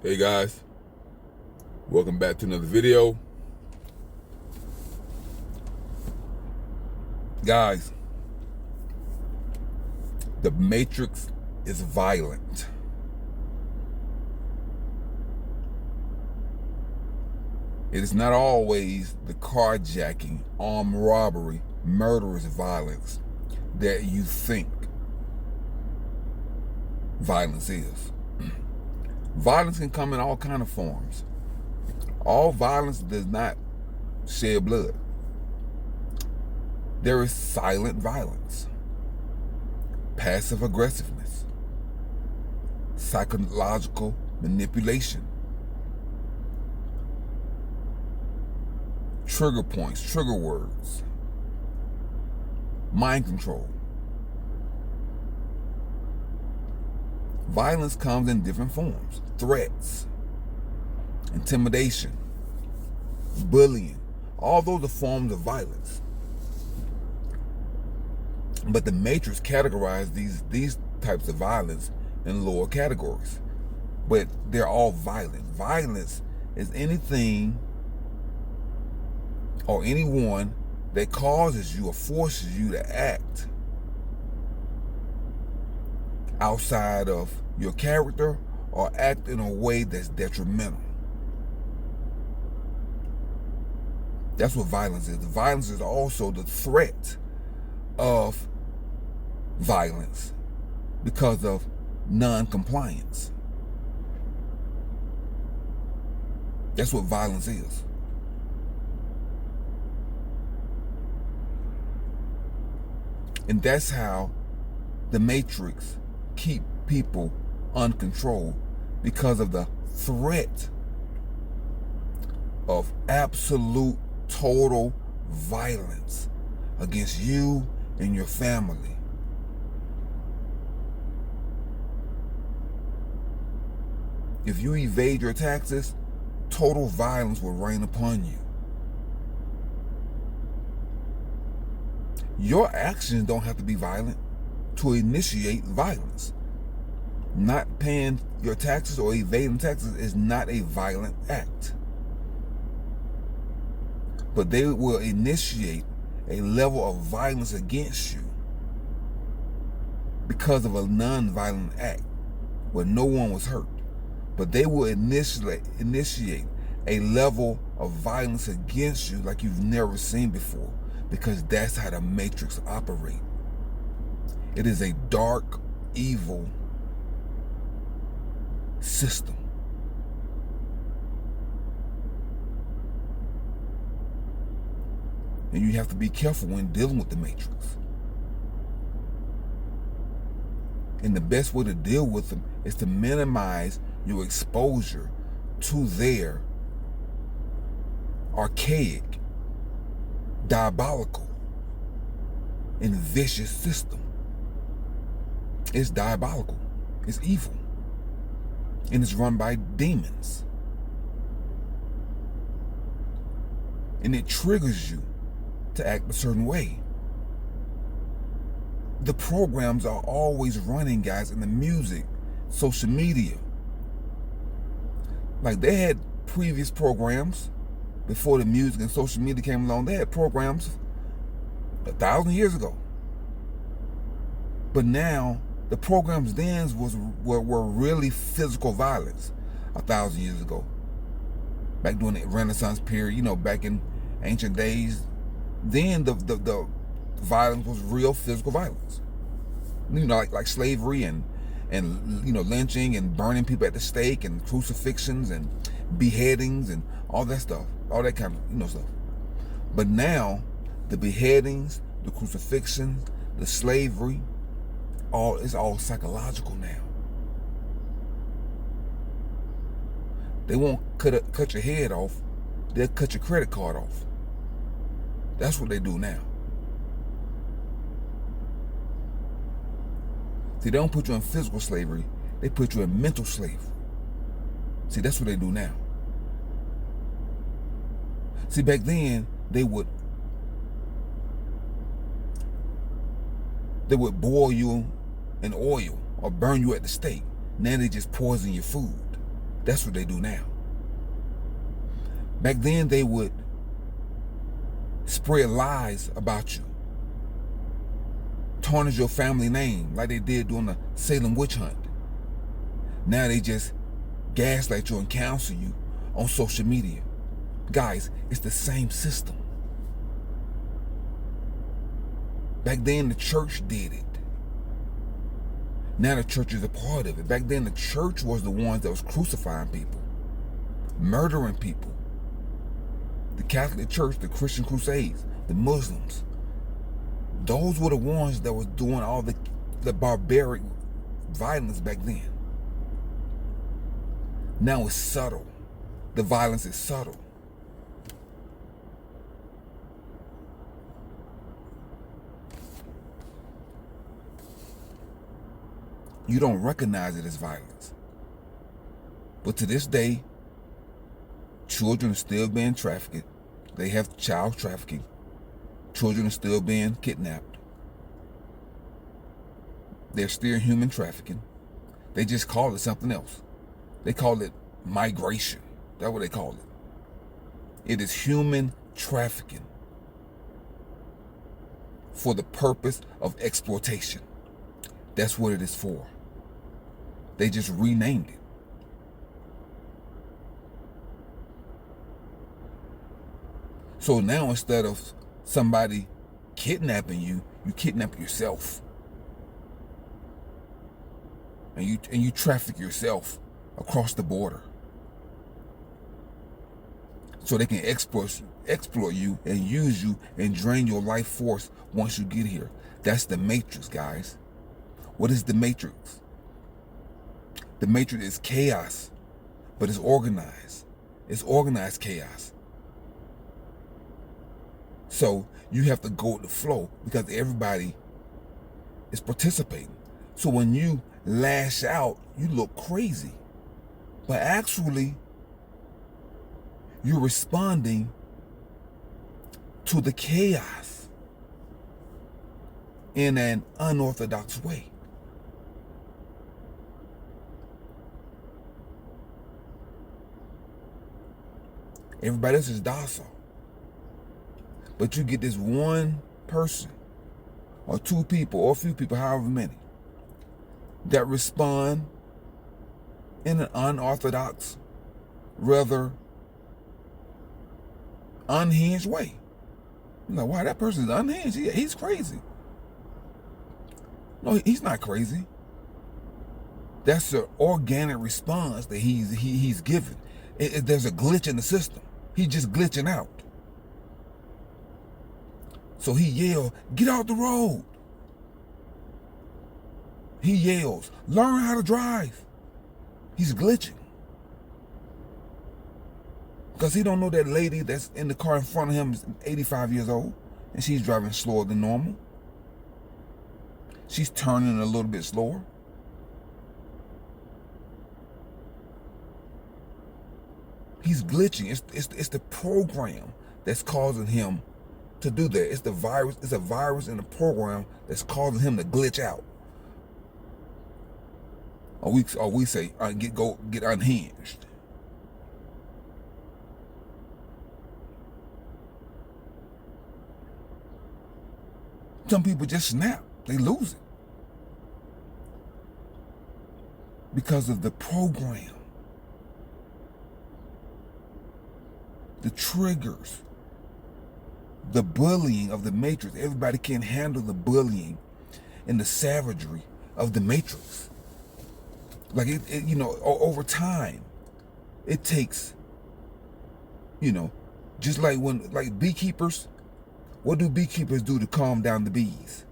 Hey guys, welcome back to another video. Guys, the Matrix is violent. It is not always the carjacking, armed robbery, murderous violence that you think violence is. Violence can come in all kinds of forms. All violence does not shed blood. There is silent violence, passive aggressiveness, psychological manipulation, trigger points, trigger words, mind control. Violence comes in different forms: threats, intimidation, bullying. All those are forms of violence. But the Matrix categorized these types of violence in lower categories. But they're all violent. Violence is anything or anyone that causes you or forces you to act outside of your character or act in a way that's detrimental. That's what violence is. Violence is also the threat of violence because of non-compliance. That's what violence is. And that's how the Matrix keep people uncontrolled, because of the threat of absolute total violence against you and your family. If you evade your taxes, total violence will rain upon you. Your actions don't have to be violent to initiate violence. Not paying your taxes or evading taxes is not a violent act. But they will initiate a level of violence against you because of a non-violent act where no one was hurt. But they will initiate a level of violence against you like you've never seen before, because that's how the Matrix operates. It is a dark, evil system. And you have to be careful when dealing with the Matrix. And the best way to deal with them is to minimize your exposure to their archaic, diabolical, and vicious system. It's diabolical. It's evil. And it's run by demons. And it triggers you to act a certain way. The programs are always running, guys, in the music, social media. Like, they had previous programs before the music and social media came along. They had programs 1,000 years ago. But now, the programs then were really physical violence 1,000 years ago. Back during the Renaissance period, back in ancient days, then the violence was real physical violence. Like slavery and lynching and burning people at the stake and crucifixions and beheadings and all that stuff, all that kind of stuff. But now, the beheadings, the crucifixions, the slavery, it's all psychological now. They won't cut your head off, they'll cut your credit card off. That's what they do now. See, they don't put you in physical slavery, they put you in mental slavery. See, that's what they do now. See, back then, they would boil you in oil or burn you at the stake. Now they just poison your food. That's what they do now. Back then, they would spread lies about you, tarnish your family name like they did during the Salem witch hunt. Now they just gaslight you and counsel you on social media. Guys, it's the same system. Back then, the church did it. Now the church is a part of it. Back then, the church was the ones that was crucifying people, murdering people. The Catholic Church, the Christian Crusades, the Muslims. Those were the ones that was doing all the barbaric violence back then. Now it's subtle. The violence is subtle. You don't recognize it as violence. But to this day, children are still being trafficked. They have child trafficking. Children are still being kidnapped. They're still human trafficking. They just call it something else. They call it migration. That's what they call it. It is human trafficking for the purpose of exploitation. That's what it is for. They just renamed it. So now instead of somebody kidnapping you, you kidnap yourself. And you traffic yourself across the border. So they can exploit you and use you and drain your life force once you get here. That's the matrix, guys. What is the matrix? The matrix is chaos, but it's organized. It's organized chaos. So you have to go with the flow because everybody is participating. So when you lash out, you look crazy. But actually, you're responding to the chaos in an unorthodox way. Everybody else is docile. But you get this one person or two people or a few people, however many, that respond in an unorthodox, rather unhinged way. You're like, wow, that person's unhinged. He's crazy. No, he's not crazy. That's an organic response that he's given. There's a glitch in the system. He's just glitching out. So he yells, get out the road. He yells, learn how to drive. He's glitching. Because he don't know that lady that's in the car in front of him is 85 years old and she's driving slower than normal. She's turning a little bit slower. He's glitching. It's the program that's causing him to do that. It's the virus. It's a virus in the program that's causing him to glitch out. Or we say get unhinged. Some people just snap. They lose it because of the program. The triggers, the bullying of the matrix. Everybody can't handle the bullying and the savagery of the matrix. Like over time, it takes, just like beekeepers. What do beekeepers do to calm down the bees?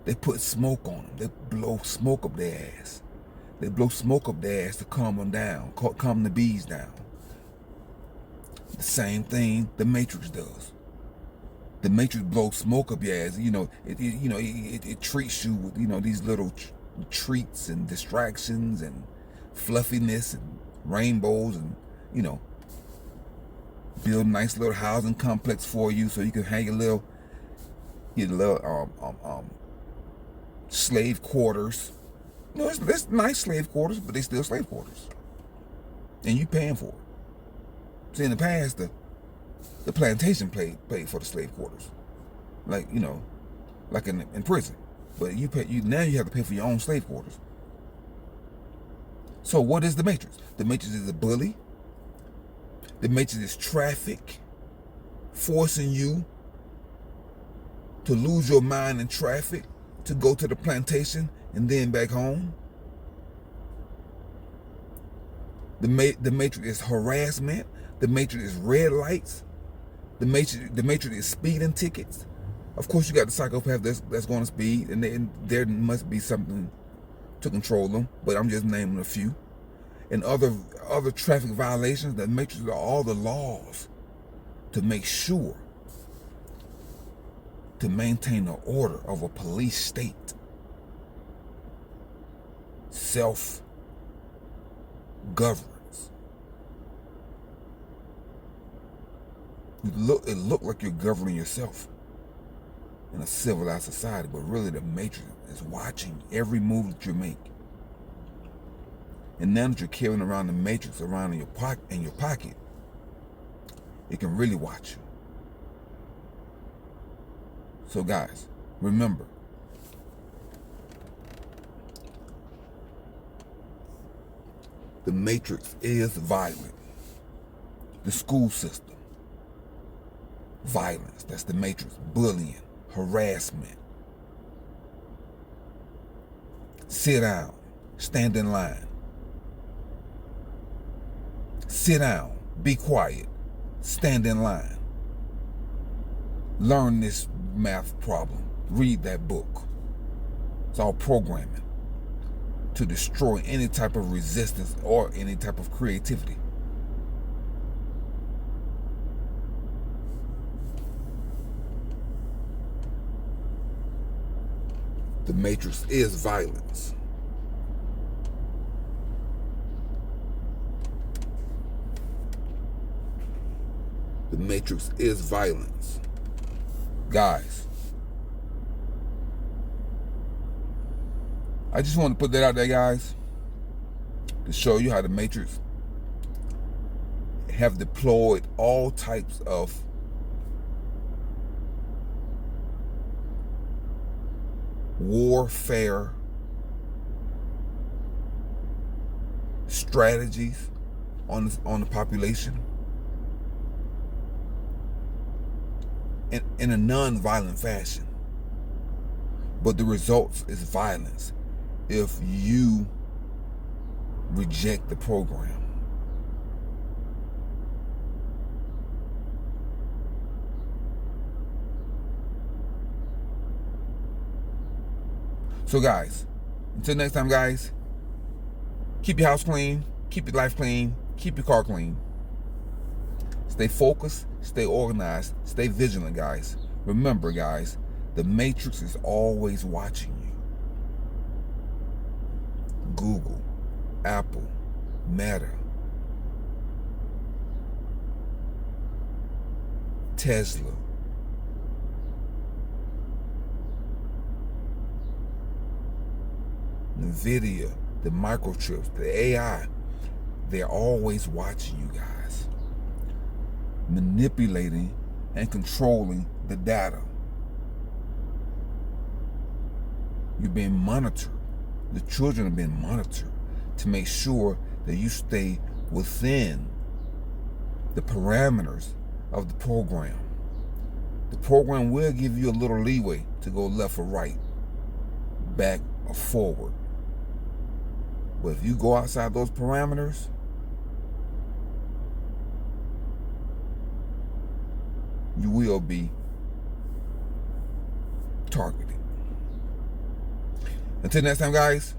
They put smoke on them. They blow smoke up their ass. They blow smoke up their ass to calm them down, calm the bees down. The same thing the Matrix does. The Matrix blows smoke up your ass. It treats you with these little treats and distractions and fluffiness and rainbows and build a nice little housing complex for you so you can hang your little slave quarters. It's nice slave quarters, but they still slave quarters. and you paying for it. See, in the past, the plantation paid for the slave quarters, like like in prison. But now you have to pay for your own slave quarters. So what is the Matrix? The Matrix is a bully. The Matrix is traffic, forcing you to lose your mind in traffic, to go to the plantation and then back home. The Matrix is harassment. The Matrix is red lights. The Matrix is speeding tickets. Of course, you got the psychopath that's going to speed, and there must be something to control them. But I'm just naming a few. And other traffic violations. The Matrix are all the laws to make sure to maintain the order of a police state. Self-governance. It look like you're governing yourself in a civilized society, but really the Matrix is watching every move that you make. And now that you're carrying around the Matrix around in your pocket, it can really watch you. So guys, remember, the Matrix is violent. The school system, violence. That's the Matrix. Bullying, harassment. Sit down. Stand in line. Sit down. Be quiet. Stand in line. Learn this math problem. Read that book. It's all programming to destroy any type of resistance or any type of creativity. The Matrix is violence. The Matrix is violence. Guys, I just want to put that out there, guys, to show you how the Matrix have deployed all types of warfare strategies on the population in a non-violent fashion. But the results is violence if you reject the program. So guys, until next time, guys, keep your house clean, keep your life clean, keep your car clean. Stay focused, stay organized, stay vigilant, guys. Remember, guys, the Matrix is always watching you. Google, Apple, Meta, Tesla, NVIDIA, the microchips, the AI, they're always watching you guys, manipulating and controlling the data. You're being monitored. The children are being monitored to make sure that you stay within the parameters of the program. The program will give you a little leeway to go left or right, back or forward. But if you go outside those parameters, you will be targeted. Until next time, guys,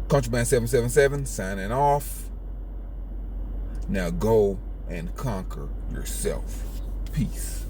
Contraband 777 signing off. Now go and conquer yourself. Peace.